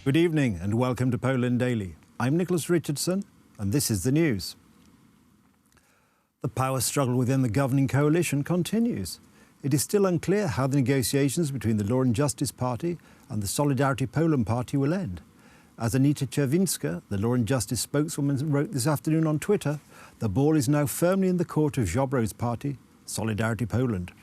Good evening and welcome to Poland Daily. I'm Nicholas Richardson and this is the news. The power struggle within the governing coalition continues. It is still unclear how the negotiations between the Law and Justice Party and the Solidarity Poland Party will end. As Anita Czerwinska, the Law and Justice spokeswoman, wrote this afternoon on Twitter, the ball is now firmly in the court of Ziobro's party, Solidarity Poland.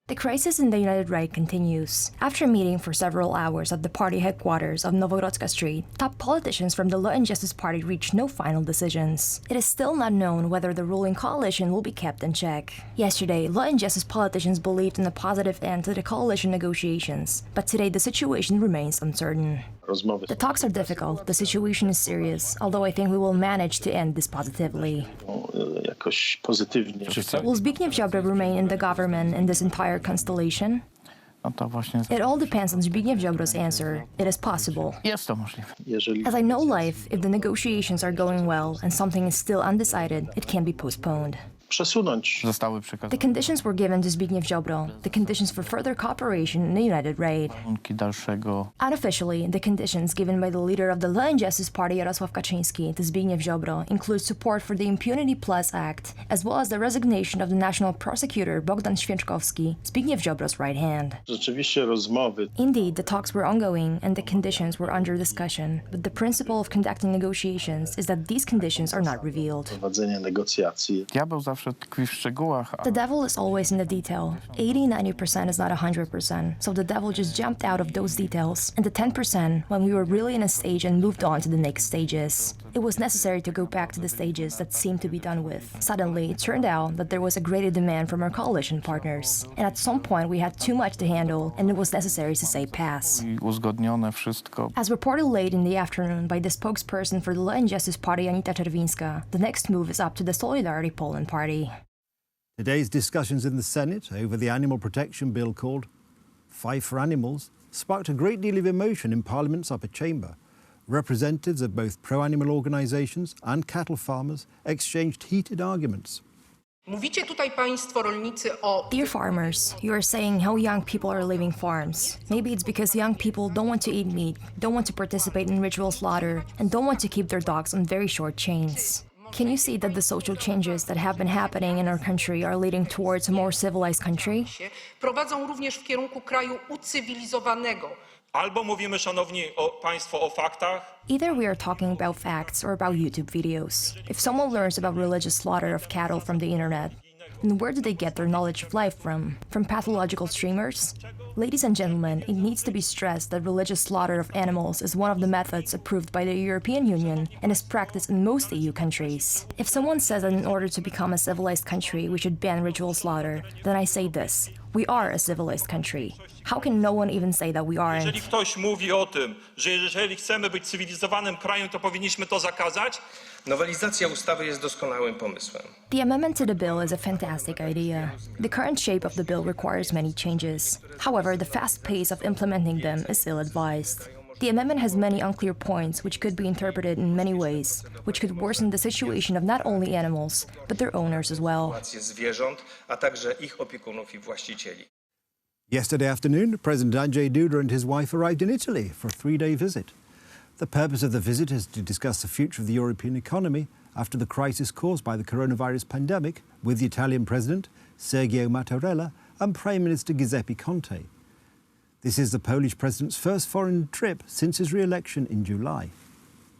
The crisis in the United Right continues. After meeting for several hours at the party headquarters of Nowogrodzka Street, top politicians from the Law and Justice Party reached no final decisions. It is still not known whether the ruling coalition will be kept in check. Yesterday, Law and Justice politicians believed in a positive end to the coalition negotiations, but today the situation remains uncertain. The talks are difficult, the situation is serious, although I think we will manage to end this positively. Will Zbigniew Ziobro remain in the government in this entire constellation? It all depends on Zbigniew Ziobro's answer. It is possible. As I know life, if the negotiations are going well and something is still undecided, it can be postponed. The conditions were given to Zbigniew Ziobro, the conditions for further cooperation in the United Right. Unofficially, the conditions given by the leader of the Law and Justice Party, Jarosław Kaczyński, to Zbigniew Ziobro include support for the Impunity Plus Act, as well as the resignation of the national prosecutor Bogdan Święczkowski, Zbigniew Ziobro's right hand. Indeed, the talks were ongoing and the conditions were under discussion, but the principle of conducting negotiations is that these conditions are not revealed. The devil is always in the detail. 80–90% is not 100%, so the devil just jumped out of those details, and the 10% when we were really in a stage and moved on to the next stages. It was necessary to go back to the stages that seemed to be done with. Suddenly, it turned out that there was a greater demand from our coalition partners, and at some point we had too much to handle, and it was necessary to say pass. As reported late in the afternoon by the spokesperson for the Law and Justice Party, Anita Czerwinska, the next move is up to the Solidarity Poland Party. Today's discussions in the Senate over the animal protection bill called Fight for Animals sparked a great deal of emotion in Parliament's upper chamber. Representatives of both pro-animal organizations and cattle farmers exchanged heated arguments. Dear farmers, you are saying how young people are leaving farms. Maybe it's because young people don't want to eat meat, don't want to participate in ritual slaughter, and don't want to keep their dogs on very short chains. Can you see that the social changes that have been happening in our country are leading towards a more civilized country? Either we are talking about facts or about YouTube videos. If someone learns about religious slaughter of cattle from the internet, then where do they get their knowledge of life from? From pathological streamers? Ladies and gentlemen, it needs to be stressed that religious slaughter of animals is one of the methods approved by the European Union and is practiced in most EU countries. If someone says that in order to become a civilized country we should ban ritual slaughter, then I say this: we are a civilized country. How can no one even say that we aren't? Jeżeli ktoś mówi o tym, że jeżeli chcemy być cywilizowanym krajem, to powinniśmy to zakazać, nowelizacja ustawy jest doskonałym pomysłem. The amendment to the bill is a fantastic idea. The current shape of the bill requires many changes. However, the fast pace of implementing them is ill-advised. The amendment has many unclear points which could be interpreted in many ways, which could worsen the situation of not only animals, but their owners as well. Yesterday afternoon, President Andrzej Duda and his wife arrived in Italy for a 3-day visit. The purpose of the visit is to discuss the future of the European economy after the crisis caused by the coronavirus pandemic with the Italian President, Sergio Mattarella, and Prime Minister Giuseppe Conte. This is the Polish president's first foreign trip since his re-election in July.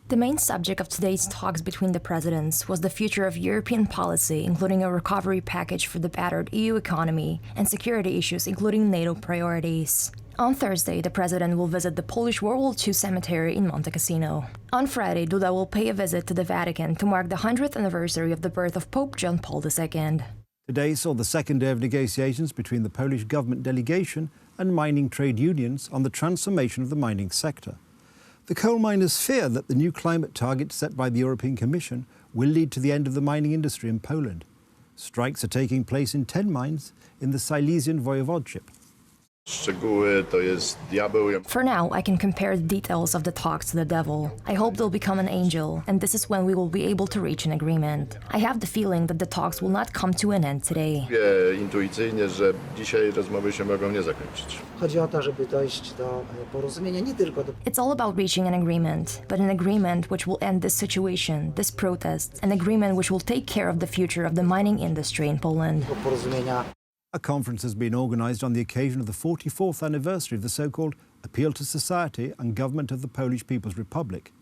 The main subject of today's talks between the presidents was the future of European policy, including a recovery package for the battered EU economy and security issues, including NATO priorities. On Thursday, the president will visit the Polish World War II cemetery in Monte Cassino. On Friday, Duda will pay a visit to the Vatican to mark the 100th anniversary of the birth of Pope John Paul II. Today saw the second day of negotiations between the Polish government delegation and mining trade unions on the transformation of the mining sector. The coal miners fear that the new climate targets set by the European Commission will lead to the end of the mining industry in Poland. Strikes are taking place in 10 mines in the Silesian voivodeship. Szczegóły to jest diabeł. For now, I can compare the details of the talks to the devil. I hope they'll become an angel, and this is when we will be able to reach an agreement. I have the feeling that the talks will not come to an end today. Wie intuicyjnie, że dzisiaj rozmowy się mogą nie zakończyć. Chodzi o to, żeby dojść do porozumienia, nie tylko do... It's all about reaching an agreement, but an agreement which will end this situation, this protest, an agreement which will take care of the future of the mining industry in Poland. porozumienia. A conference has been organised on the occasion of the 44th anniversary of the so-called Appeal to Society and Government of the Polish People's Republic.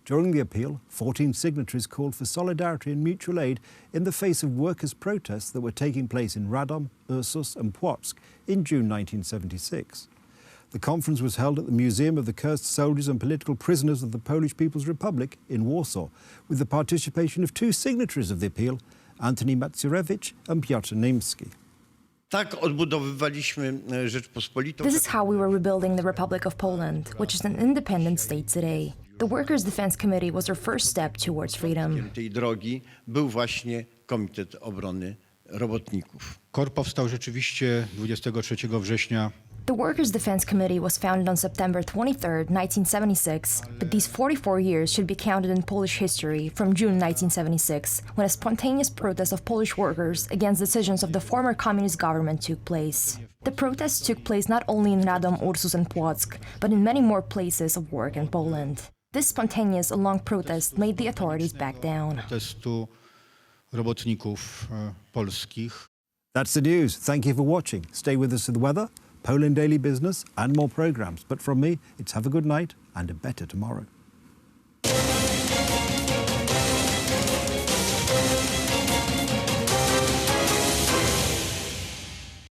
During the appeal, 14 signatories called for solidarity and mutual aid in the face of workers' protests that were taking place in Radom, Ursus and Płock in June 1976. The conference was held at the Museum of the Cursed Soldiers and Political Prisoners of the Polish People's Republic in Warsaw, with the participation of two signatories of the appeal, Antoni Macierewicz and Piotr Niemski. Tak odbudowywaliśmy Rzeczpospolitą. This is how we were rebuilding the Republic of Poland, which is an independent state today. The Workers' Defense Committee was our first step towards freedom. Tej drogi był właśnie Komitet Obrony Robotników. KOR powstał rzeczywiście 23 września. The Workers' Defense Committee was founded on September 23, 1976, but these 44 years should be counted in Polish history from June 1976, when a spontaneous protest of Polish workers against decisions of the former communist government took place. The protests took place not only in Radom, Ursus and Płock, but in many more places of work in Poland. This spontaneous and long protest made the authorities back down. Protestu robotników polskich. That's the news. Thank you for watching. Stay with us for the weather, Poland Daily Business and more programmes. But from me, it's have a good night and a better tomorrow.